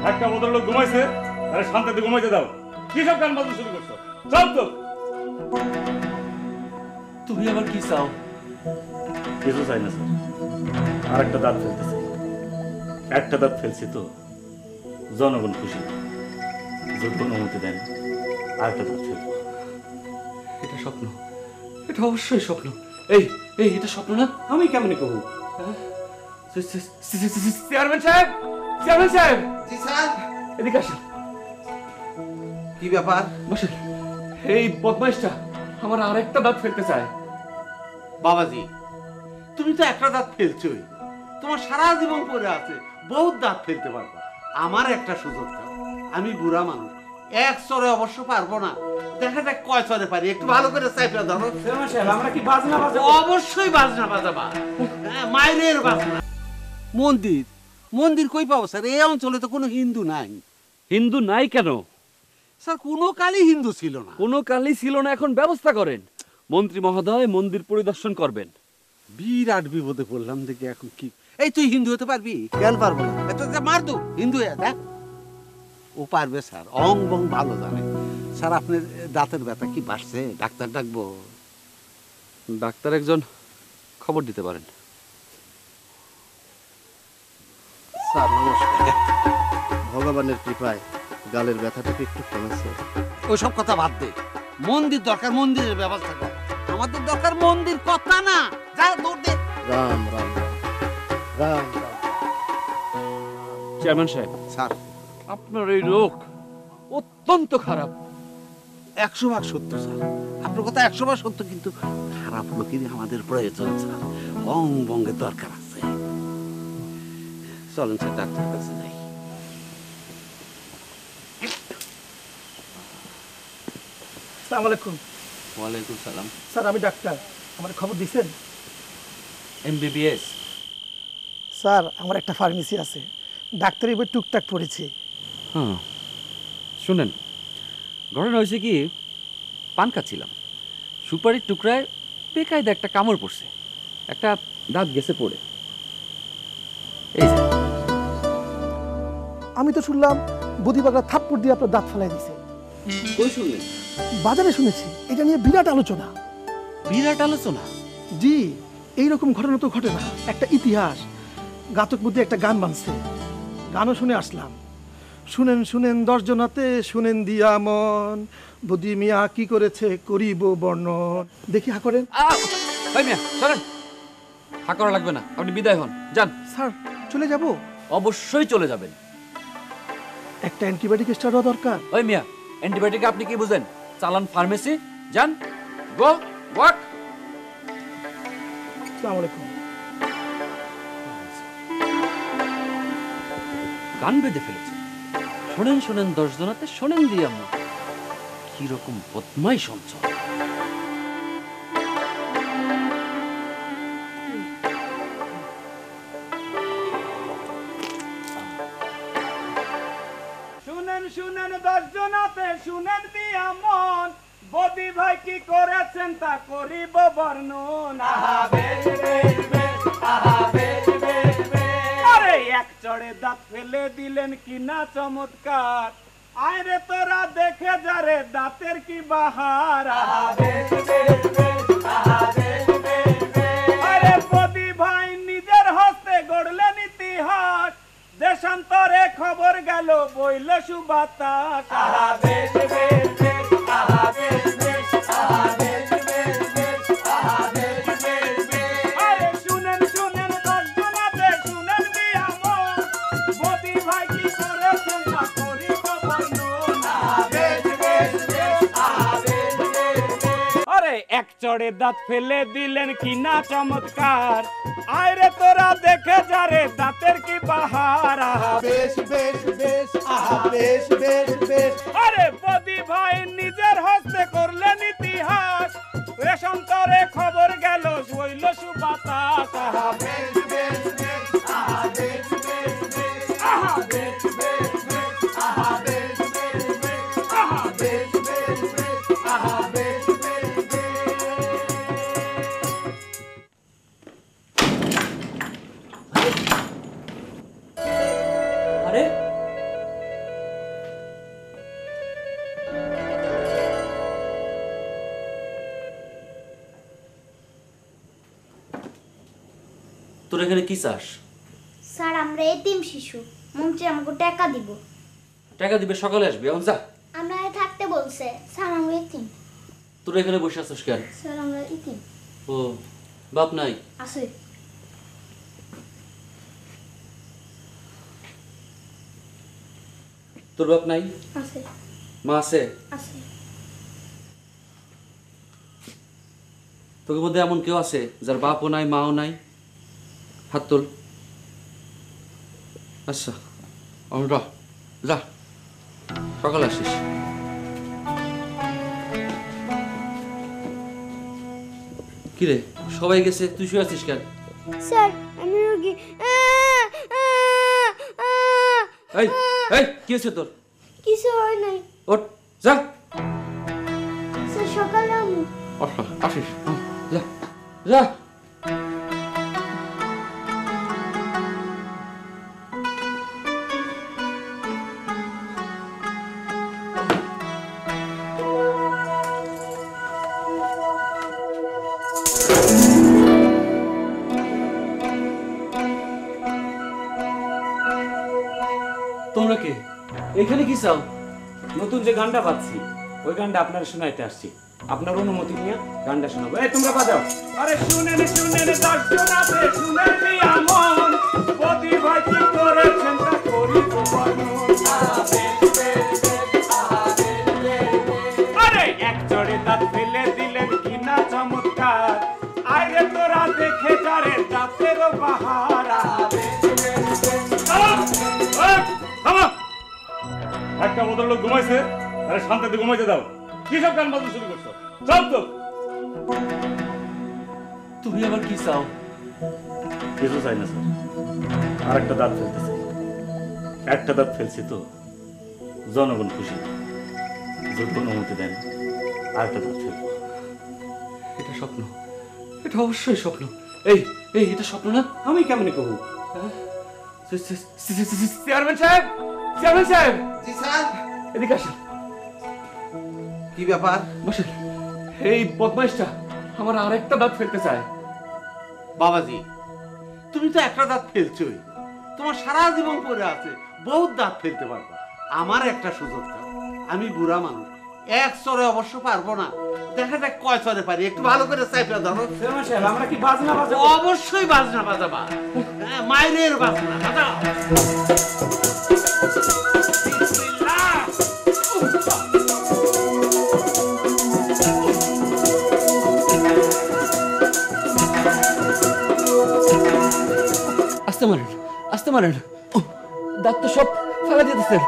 একটা ভদ্রলোক ঘুমাইছে, আরে শান্তিতে ঘুমাইতে দাও। কি সব গান বাজনা শুরু করছো? সব তো তুমি আবার কি চাও? কিছু চাই না স্যার, আর একটা দাঁত ফেলতে চাই। একটা দাঁত ফেলছি তো জনগণ খুশি, যদি অনুমতি দেন আর একটা দাঁত ফেলবো। এটা স্বপ্ন, এটা অবশ্যই স্বপ্ন। এই এই এটা স্বপ্ন না? আমি কেমনে কব? চেয়ারম্যান সাহেব, চেয়ারম্যান সাহেব, জি স্যার। এদিকে আসেন। কি ব্যাপার? বসেন। এই বদমাইশটা আমার আরেকটা দাঁত ফেলতে চায়। বাবাজি, তুমি তো একটা দাঁত ফেলছোই, তোমার সারা জীবন পড়ে আছে, বহুত দাঁত ফেলতে পারবা। আমার একটা সুযোগ দাও, আমি বুড়া মানুষ, এক চরে অবশ্য পারবো না, দেখা যাক কয় চরে পারি, একটু ভালো করে চাইপা ধরো। আমরা কি বাজনা বাজাবো? অবশ্যই বাজনা বাজাবা, মায়ের বাজনা। মন্দির মন্দির কই পাবো স্যার? এই অঞ্চলে তো কোনো হিন্দু নাই। হিন্দু নাই কেন? স্যার কোনো কালই হিন্দু ছিল না। কোনো কালই ছিল না, এখন ব্যবস্থা করেন। মন্ত্রী মহোদয় মন্দির পরিদর্শন করবেন। বিরাট বিপদে পড়লাম দেখি এখন কি। এই তুই হিন্দু হতে পারবি? কেন পারবো না? এটা মার দু হিন্দু হয়ে দেখ। ও পারবে স্যার, অং বং ভালো জানে। স্যার আপনার দাঁতের ব্যথা কি বাড়ছে? ডাক্তার ডাকবো? ডাক্তার একজন খবর দিতে পারেন। স্যার নমস্কার। ভগবানের কৃপায় গালের ব্যথাটাকে একটু কমেছে। ওইসব কথা বাদ দে, মন্দির দরকার, মন্দিরের ব্যবস্থা কর। আমাদের দরকার মন্দির, কথা না। যা দৌড় দে। রাম রাম রাম রাম রাম। চেয়ারম্যান সাহেব, স্যার আপনার এই রোগ অত্যন্ত খারাপ। 100% সত্য স্যার, আপনার কথা 100% সত্য, কিন্তু খারাপ লোকেরই আমাদের প্রয়োজন স্যার। অং বঙ্গের দরকার আছে। চলেন স্যার ডাক্তার কাছে যাই। আসসালামু আলাইকুম। ওয়ালাইকুম সালাম। স্যার আমি ডাক্তার, আমার খবর দিছেন? MBBS? স্যার আমার একটা ফার্মেসি আছে, ডাক্তারি বই টুকটাক পড়েছি। হ্যাঁ, শুনেন, ঘটনা হয়েছে কি, পান খাচ্ছিলাম, সুপারির টুকরায় বেকায়দা একটা কামড় পড়ছে, একটা দাঁত গেছে পড়ে। এই যে। আমি তো শুনলাম বুধি পাগলা থাপ্পড় দিয়ে আপনার দাঁত ফেলাই দিছে। কই শুনলেন? বাজারে শুনেছি, এটা নিয়ে বিরাট আলোচনা। বিরাট আলোচনা? জি, এইরকম ঘটনা তো ঘটে না, একটা ইতিহাস। গাতক বুদ্ধি একটা গান বানছে, গানও শুনে আসলাম। শুনেন শুনেন দর্জনাতে শুনেন দিয়া মন, বুদ্ধি মিয়া কি করেছে করিব বর্ণন। দেখি হা করেন। ভাই মিয়া চলেন। হা করা লাগবে না, আপনি বিদায় হন, যান। স্যার চলে যাব? অবশ্যই চলে যাবেন। একটা অ্যান্টিবায়োটিক স্টারও দরকার। ওই মিয়া, অ্যান্টিবায়োটিক আপনি কি বুঝেন? চালান ফার্মেসি, যান, গো ওয়াক। আসসালামু আলাইকুম। গান বেঁধে ফেলেছে। শোনেন শোনেন দর্শনাতে শোনেন দিয়া মন, কিরকম বদমাই সঞ্চয়। শুনেন শুনেন দর্শনাতে শুনেন দিয়া মন, বদি ভাই কি করেছেন তা করিব বর্ণন। আহা বেশ বেশ বেশ, আহা বেশ বেশ বেশ। আরে এক চড়ে দাঁত ফেলে দিলেন কি না চমৎকার, আরে তোরা দেখে যারে দাঁতের কি বাহার। আহা বেশ বেশ বেশ, আহা বেশ বেশ বেশ। আরে বদি ভাই নিজের হস্তে গড়লেন ইতিহাস, দেশান্তরে খবর গেল বইল সুবাতাস। আহা বেশ বেশ বেশ, আহা বেশ বেশ, আহা বেশ বেশ বেশ, আহা বেশ বেশ বেশ। আরে শুনেন শুনেন দর্শনাতে শুনেন দিয়া মন, বদি ভাই কি করেছেন তা করিব বর্ণন। আহা বেশ বেশ বেশ, আহা বেশ বেশ বেশ। আরে এক চড়ে দাঁত ফেলে দিলেন কি না চমৎকার, আরে তোরা দেখে যারে দাঁতের কি বাহার। আহা বেশ বেশ বেশ, আহা বেশ বেশ বেশ। আরে বদি ভাই নিজের হস্তে করলেন ইতিহাস, রেশান্তরে খবর গেল হইল সুবাতাস। আহা বেশ বেশ বেশ, আহা বেশ বেশ বেশ, আহা বেশ বেশ বেশ, আহা বেশ বেশ বেশ, আহা বেশ বেশ বেশ, আহা বেশ বেশ বেশ। আরে তোর এখানে কি চাস? স্যার আমরা এতিম শিশু, মন্ত্রী আমাকে টাকা দিব। টাকা দিবে, সকালে আসবি, এখন যা। আমরা থাকতে বলছে। স্যার আমরা এতিম। তোর এখানে বসে আছিস কেন? স্যার আমরা এতিম। ও, বাপ নাই? আছে। তোর বাপ নাই? আছে। মা আছে? আছে। তোর মধ্যে এমন কেউ আছে যার বাপও নাই মাও নাই? হাত তোল। আচ্ছা, আমরা যা, সকালে আসিস। কিরে, সবাই গেছে, তুই শুয়ে আছিস কেন? স্যার আমি রোগী। এই এই কি হয়েছে তোর? কিছু হয় নাই ওঠ, যা। স্যার, সকালে আমি। আসিস, যা যা। তোমরা কে? এখানে কি চাও? নতুন যে গানটা পাচ্ছি ওই গানটা আপনার শোনাইতে আসছি, আপনার অনুমতি নিয়ে গানটা শোনাবো। এই তোমরা বাজাও। আরে শুনেন শুনেন দর্শনাতে শুনেন মিয়া মন, বদি ভাই কি করেছেন তা করি তো বর্ণন। আরে এক চড়ে দাঁত ফেলে দিলেন কি না চমৎকার, আরে তোরা দেখে যারে দাঁতেরও বাহার। একটা ভদ্রলোক ঘুমাইছে, আরে শান্তিতে ঘুমাইতে দাও। কি সব গান বাজনা শুরু করছো? সব তো তুমি আবার কি চাও? কিছু চাই না স্যার, আর একটা দাঁত ফেলতে চাই। একটা দাঁত ফেলছি তো জনগণ খুশি, যদি অনুমতি দেন আর একটা দাঁত ফেলবো। এটা স্বপ্ন, এটা অবশ্যই স্বপ্ন। এই এই এটা স্বপ্ন না? আমি কেমনে কহু? চেয়ারম্যান সাহেব, চেয়ারম্যান সাহেব, জি স্যার। এদিকে আসেন। কি ব্যাপার? বসেন। এই বদমাইশটা আমার আরেকটা দাঁত ফেলতে চায়। বাবাজি, তুমি তো একটা দাঁত ফেলছোই, তোমার সারা জীবন পড়ে আছে, বহুত দাঁত ফেলতে পারবা। আমার একটা সুযোগ দাও, আমি বুড়া মানুষ, এক চরে অবশ্য পারবো না, দেখা যাক কয় চরে পারি, একটু ভালো করে চাইপা ধরো। চেয়ারম্যান সাহেব, আমরা কি বাজনা বাজাবো? অবশ্যই বাজনা বাজাবা, হ্যাঁ, মাইরের বাজনা বাজাও। আস্তে মারেন, আস্তে মারেন। দাঁত তো সব ফেলা দিতেছেন।